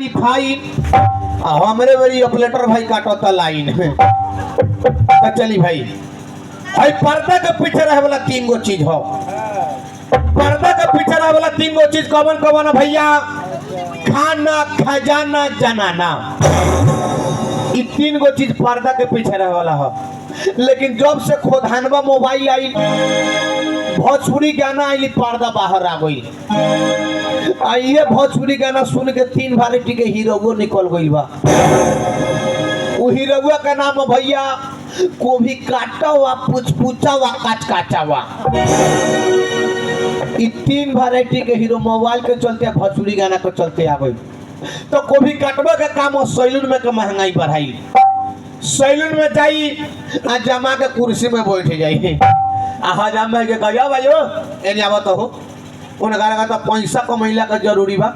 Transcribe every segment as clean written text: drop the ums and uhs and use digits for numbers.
Fine हमरे बड़ी operator भाई काटता लाइन तो चली भाई भाई पर्दा के पीछे रहे वाला 3 गो चीज हो। पर्दा के पीछे रहे वाला 3 गो चीज कौन कौन है भैया? खाना, खजाना, जनाना। ये 3 गो चीज पर्दा के पीछे रहे वाला हो। लेकिन जब से खोदानवा मोबाइल आई, भोजपुरी गाना आई, पर्दा बाहर आ गई। ये भोजपुरी गाना सुन के 3 वैरायटी के हीरो निकल गई बा। वो हीरोआ का नाम है भैया कोभी काटा हुआ, पुचपुचा हुआ, काचा हुआ। ये 3 वैरायटी के हीरो मोबाइल के चलते भोजपुरी गाना के चलते आ गई। तो कोभी काटवा का काम सैलून में के महंगाई बढ़ाई। सैलून में जाई आ जमा के कुर्सी में बैठ जाई हजाम के गया भाइयो एने आवत हो उन गाना का पैसा कमैला का जरूरी बा।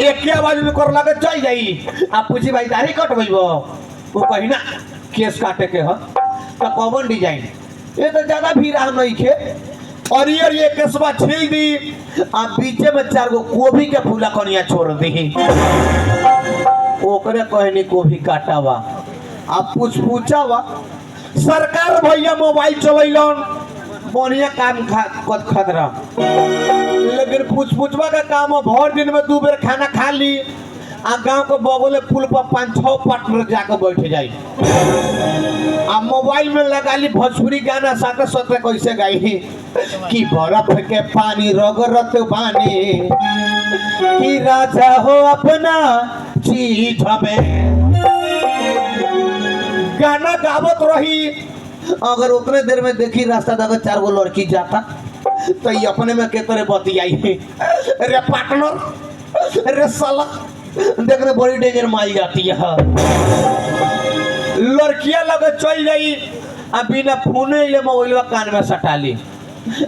एक आवाज में कर लगे चल जाई आ पूछी भाई दाढ़ी कटबैबो वो कही ना केस काटे के ह तो कौन डिजाइन ये तो ज्यादा भीड़ नहीं खे। और ये केसवा छील दी आ बीचे में 4 गो कोभी के फूला कनिया छोड़ दी ओकरे कहनी कोभी काटावा आ पूछा सरकार भैया मोबाइल चलैलन बढ़िया काम खतरा। लेकिन पूछवा का काम भर दिन में 2 बेर खाना खा ली आ गांव के बगल पुल पर 5-6 पार्टनर जाकर बैठ जाई आ मोबाइल में लगा ली भोजपुरी गाना साथे साथे कैसे गाई कि बर्फ के पानी रगड़त बानी कि राजा हो अपना चीज में गाना गावत रही। अगर उतने देर में देखी रास्ता तक 4 गो लड़की जाता तो ये अपने में के तरह बतियाई रे पार्टनर रे साला देखने बड़ी डेंजर मारी जाती है। लड़कियां लगे चल जाई आ बिना फोने ले मोबाइल कान में सटा ली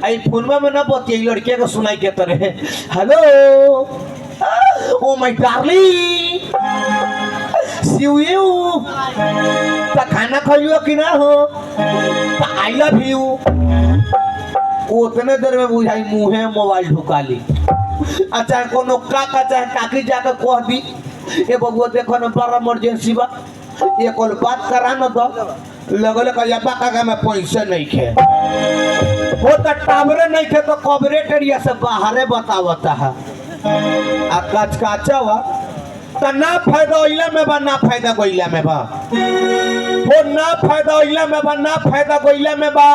आई फोनवा में ना बतियाई लड़कियां को सुनाई के तरह hello oh my darling see you तो खाना खाइयो कि ना हो तो आई लव यू। उतने देर में बुझाई मुँहे मोबाइल ढुका ली। अच्छा कोनो काका चाहे काकी जाकर कह दी ये बबुआ देखो ना बड़ा इमरजेंसी बा ये कल बात करा न दो लगल का काका में पैसे नहीं खे वो तो टावरे नहीं खे तो कवरेट एरिया से बाहरे बतावता है आ काचा हुआ तो ना फायदा ओइला में बा ना फायदा गोइला में बा वो ना फायदा ओइला में बा ना फायदा गोइला में बा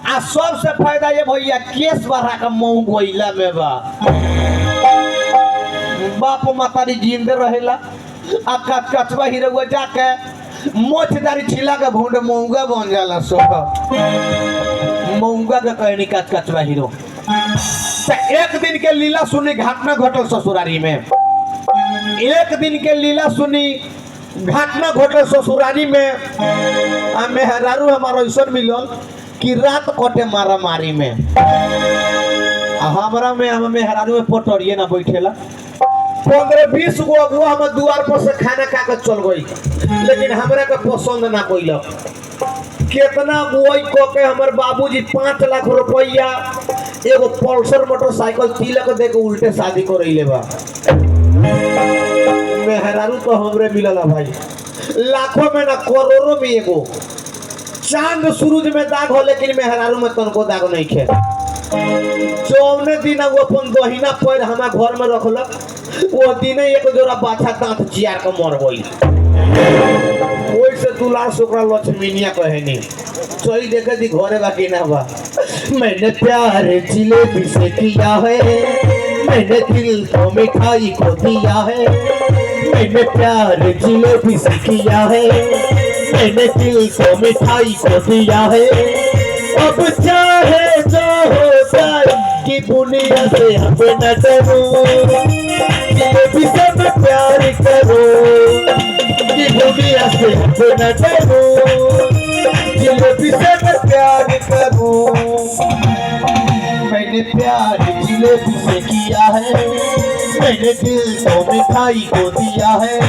आ सबसे फायदा ये भैया केस बढ़ा का मुंह गोइला में बा। बाप मातारी जिंदे रहेला आ कचवा हीरोआ जाके मोछदारी छिला के भूंड मऊंगा बन जाला सोका मऊंगा के कहनी कचवा हीरो। तो एक दिन के लीला सुनी घटना घटल ससुरारी में। एक दिन के लीला सुनी घटना घटल ससुरारी में आ मेहरारू हमारा ऐसा मिलल कि रात कटे मारा मारी में हमारा में हम मेहरारू में पटरिए ना बैठेला 15-20 गो अगुआ हम द्वार पर से खाना खा कर चल गई लेकिन हमरा के पसंद ना कोई कितना गोई को के हमर बाबूजी 5 लाख रुपया एगो पल्सर मोटरसाइकिल तिलक दे के उल्टे शादी करैले बा। मेहरारू तो हमरे मिलल भाई लाखों में ना करोड़ों में एगो चांद सूरज में दाग हो लेकिन मेहरारू में तनको दाग नहीं खे। चौने दिन वो अपन दहिना पैर हमारा घर में रखलक वो दिन एक जोड़ा बाछा दांत चियार के मर गई से दुलार शुक्रा लक्ष्मीनिया कहनी चली देखे दी घरे बाकी ना बा। मैंने प्यार जिलेबी से किया है मैंने दिल को मिठाई को दिया है मैंने प्यार जिलेबी से किया है मैंने दिल को मिठाई को दिया है। अब चाहे जो हो जाए कि दुनिया से हम न डरूं जिलेबी से मैं प्यार करूं कि दुनिया से हम न डरूं जिलेबी से मैं प्यार करूं। मैंने प्यार जिलेबी से किया है मैंने दिल को मिठाई को दिया है।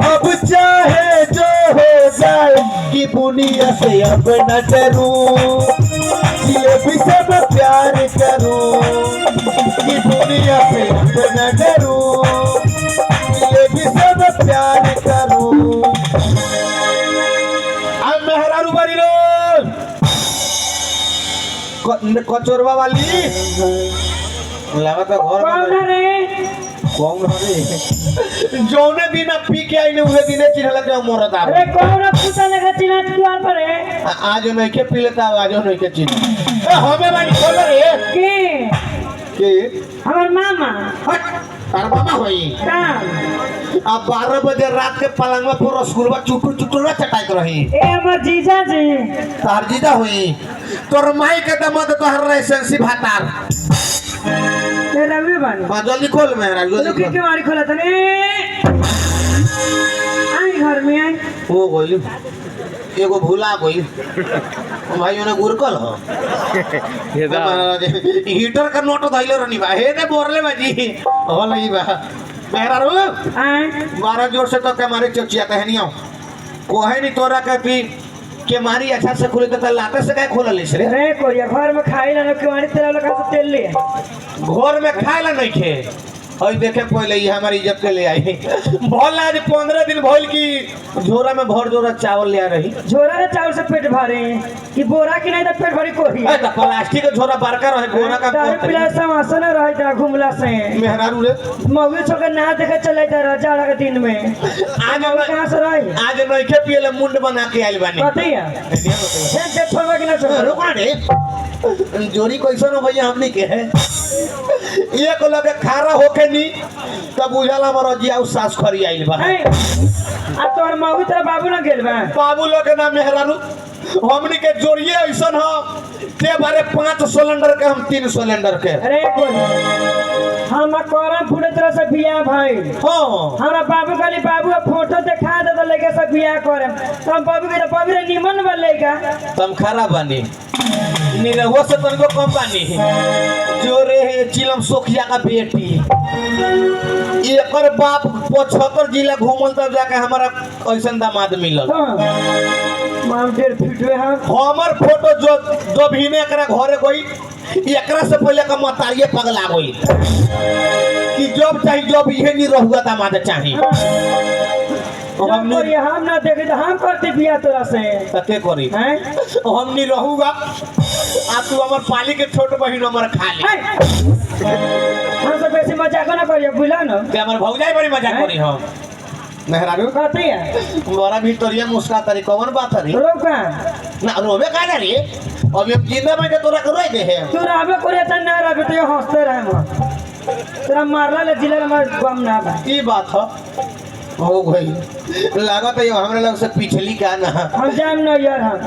अब चाहे जो हो जाए कि दुनिया से अब न डरूं जिलेबी से मैं प्यार करूं कि दुनिया से अब न डरूं जिलेबी प्यार करूं। अब मेहरारू बारी रो कचोरवा वाली लगा तो घर कौन रे जौने दिन पी के आइले उहे दिने चिन्हला के मरत आ अरे कौन पूछा लगा चिन्ह द्वार पर है आज नहीं के पी लेता आज नहीं के चिन्ह ए हमें बानी बोल रे के हमार मामा तार मामा होई का अब 12 बजे रात के पलंग में पूरा रसगुल्ला चुटुर चटाई रही ए हमर जीजा जी तार जीजा हुई तोर माई के दमद तोहर लाइसेंसी भातार तेरा भी बन हां जल्दी खोल मेरा जल्दी खोल के मारी खोला तने आई घर में आई ओ गोली एगो भूला गई भाई ने गुरकल हो ये हीटर का नोट धइले रहनी बा हे ने बोरले बाजी हो लई बा मेहरा रो आई मारा जोर से तो के मारे चचिया कहनियो कोहे नहीं तोरा के पी के मारी अच्छा से खुले तो लाते से काय खोल लेस रे रे कोरिया घर में खाई ना के मारी तेरा लगा से तेल ले घर में खाएला नहीं खे और देखे पहले ये हमारी इज्जत के ले आई भोल आज 15 दिन भोल की झोरा में भर जोरा चावल ले आ रही झोरा के चावल से पेट भरे कि बोरा की नहीं तो पेट भरी कोरी ए त प्लास्टिक के झोरा बरका रहे बोरा का तारे पिला समासन रहे ता घुमला से मेहरारू रे मौगी छोके ना देखे चले ता जाड़ा के दिन में आज कहां से रही आज नहीं के पियले मुंड बना के आइल बानी कथी है हे जे छोड़बे कि ना छोड़बे रुका रे जोड़ी कैसन हो भैया हमनी के है एक लगे खारा होके नी तब बुझाला हमर अजिया उ सास खरी आइल बा आ तोर मौगी तेरा बाबू ना गेल बा बाबू लोग के नाम मेहरारू हमनी के जोड़िए ऐसन हो ते बारे 5 सिलेंडर के हम 3 सिलेंडर के अरे बोल हम कोरा फुटे तरह से बियाह भाई हां हमरा बाबू खाली बाबू फोटो दिखा दे तो लेके सब बियाह करे हम बाबू के बाबू रे निमन बलेगा तुम खराब बनी निरहुआ से तनको कम बानी जोरे है चिलम सोखिया का बेटी एकर बाप 75 जिला घूमल तब जाके हमारा ऐसन दामाद मिलल मां 1.5 फीट में हमर फोटो जो भीने एकरा घरे गई एकरा से पहले का मतारिए पगला गई कि जब चाहिए जब इहे नहीं रहुआ दामाद चाहिए हम ना देखे तो हम करते बियाह तोरा से तके करी हैं हम नहीं रहूगा आ तू हमर पाली के छोट बहिन हमर खा ले हम सब बेसी मजाक ना करिए बुला न ते हमर भौजाई बड़ी मजाक करी हम मेहरारू कथी है मोरा भीतरिया मुस्का तरी कौन बात रे रोका ना रोबे का रे अब ये जिंदा में के तोरा करवाई दे है तू रहबे करे त ना रहबे तो हंसते रहे हम तेरा मारला ले जिला में गम ना बा ई बात हो गई लागत है हमरा लोग से पिछली का ना हम जाम न यार हम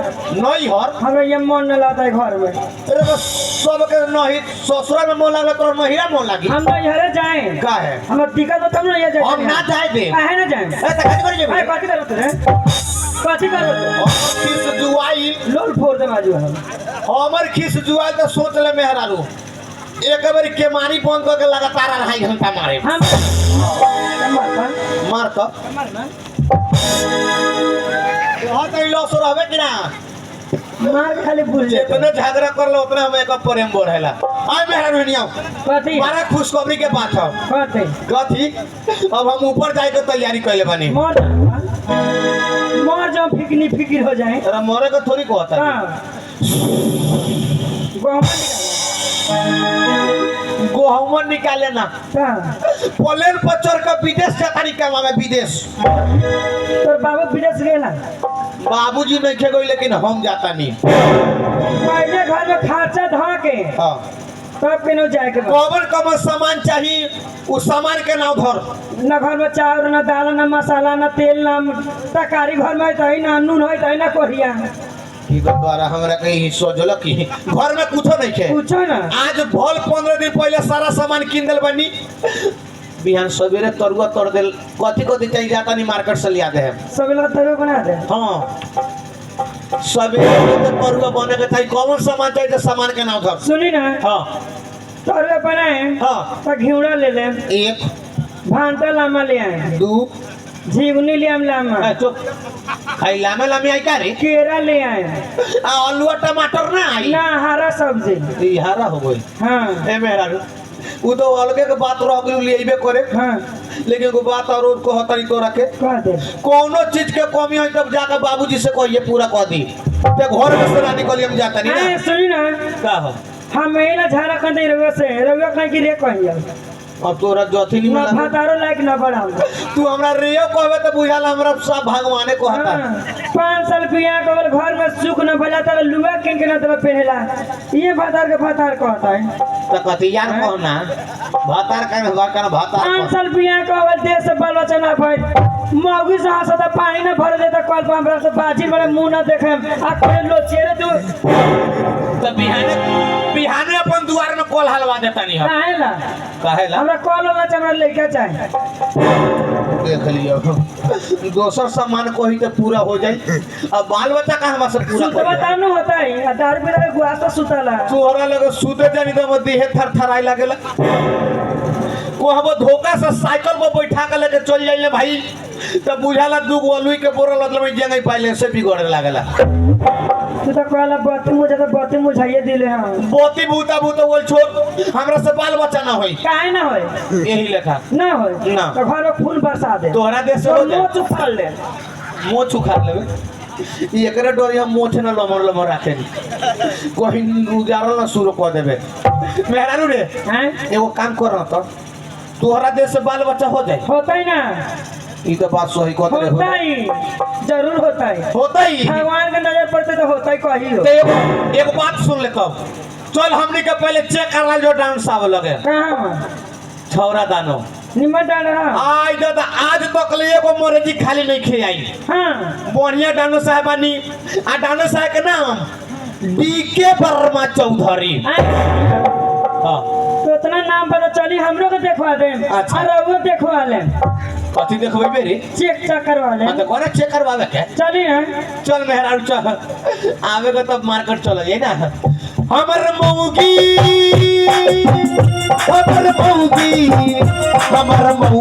नहीं हर हमें ये मन न लाता है घर में अरे तो सब के नहीं ससुरा में मन लागल तो महिला मन लागी हम नहीं हरे जाए का है हम दिक्कत हो तब ना ये जाए हम ना जाए दे काहे ना जाए ए त काज करी जेबे कथी करो तू रे कथी करो खिस जुआई लोल फोड़ दे बाजू हम हमर खिस जुआई तो सोच ले मेहरारू एक बार केमारी बंद करके लगातार 2.5 घंटा मारे हम मार तो हां तो लॉस रहबे कि ना मार खाली भूल जे जितने झगड़ा कर लो उतना हमें का प्रेम बढ़ेला आय मेहरारू नहीं आओ कथी बड़ा खुशखबरी के बात है कथी कथी अब हम ऊपर जाए के तैयारी कैले बानी मर जाओ फिक्र हो जाए अरे मरे का थोड़ी कहता है गोहमन निकाले ना प्लेन पर चढ़ के विदेश से तरीका में विदेश तोर बाबू विदेश गेला बाबूजी नहीं खे गई लेकिन हम जाता नहीं पहले घर में खर्चा धा के हां तब केनो जाए के कबर कम सामान चाहिए उस सामान के नाम धर न घर में चावल न दाल न मसाला न तेल न तरकारी घर में तो ना नून होई तो ना कोरिया की द्वारा हमरा कहीं सोचल कि घर में कुछ नहीं खे पूछो ना आज भोल 15 दिन पहले सारा सामान किन दिल बनी बिहान सवेरे तरुआ तोड़ दिल कथी चाहिए जाता नहीं मार्केट से लिया दे सब लोग तरुआ बना दे हां सवेरे तरुआ बने के चाहिए कौन सामान चाहिए तो सामान के नाम धर सुनी ना हां तरुआ बनाए हां तो घिउड़ा ले ले एक भांटा लामा ले आए दो झिगुनी ले हम लामा चुप खाई लामे लामी आई का रे केरा ले आए आ आलू टमाटर ना आई ना हरा सब्जी ई हरा हो गई हां ए मेहरा उ तो अलगे के बात रह गई लेबे करे हां लेकिन एगो बात और कहतरी तो रखे कह दे कोनो चीज के कमी है तब जाकर बाबूजी से कहिए पूरा कह दी ते घर में से ना निकली हम जाता नहीं ए ना सुनी ना का हो हम मेला झाड़ा कर दे रवे से रवे कह की रे कहिया अब तोरा जोथी नहीं ना मिला भातारो लायक ना बड़ा तू हमरा रेयो कहबे तो बुझाल हमरा सब भगवाने कहता 5 साल बियाह कर घर में सुख न भला त लुगा किन के ना तब पहनेला ये भातार के भातार कहता है तो कथी यार कहना भातार का घर का भातार 5 साल बियाह कर देश से बाल बच्चा ना भाई मौगी से हंसता पानी ना भर देता कल पर हमरा से बाजी बड़े मुंह ना देखे आ करे लो चेहरे तू तो बिहाने अपन दुआर में कोल हलवा देता नहीं हम काहेला काहेला हमरा कॉल वाला हमरा लेके चाहे देख लियो दोसर सामान कोई तो पूरा हो जाए अब बाल बच्चा का हमरा से पूरा सुतवा तानो होता है आ दारू पी के गुआसा सुतला तोहरा लगे सुते जानी तो देह थरथराई लागेला को हम धोखा से साइकिल पर बैठा के लेके चल जाइले भाई तो बुझाला दू गो अलुई के बोरल मतलब में जंगई पाइले से बिगड़े लागेला तू तो कहला बत्ती मुझाइए दिले हम बोती भूता बोल छोड़ हमरा से बाल बच्चा ना होई काहे ना होय यही लेखा ना होय ना। तो घर में फूल बरसा दे तोहरा देश से हो तो जाए मुंह चुपाल ले मुंह सुखा लेबे एकरे डोरी हम मोछ न लमर राखे कोई उजारल ना शुरू कर देबे मेहरारू रे हैं एगो काम कर रहा तो तोहरा देश से बाल बच्चा हो जाए होता ही ना ई तो बात सही कहत रे होता ही जरूर होता है होता ही भगवान के नजर पड़ते तो होता ही कही हो तो एगो बात सुन ले कब चल हमनी के पहले चेक करला जो डांस आवे लगे कहां छौरा दानो निमन डाल रहा आई दादा आज तक ले एगो मोरेजी खाली नहीं खियाई हां बढ़िया डानो साहबानी आ डानो साहब के नाम डीके वर्मा चौधरी हां तो इतना नाम पता चली हमरो को देखवा दे अच्छा। और वो देखवा ले कथी देखबै बेरी चेक करवा ले तो कोना चेक करवावे के चली हैं चल मेहरारू चल आवे को तब मार्केट चल जाए ना हमर मौगी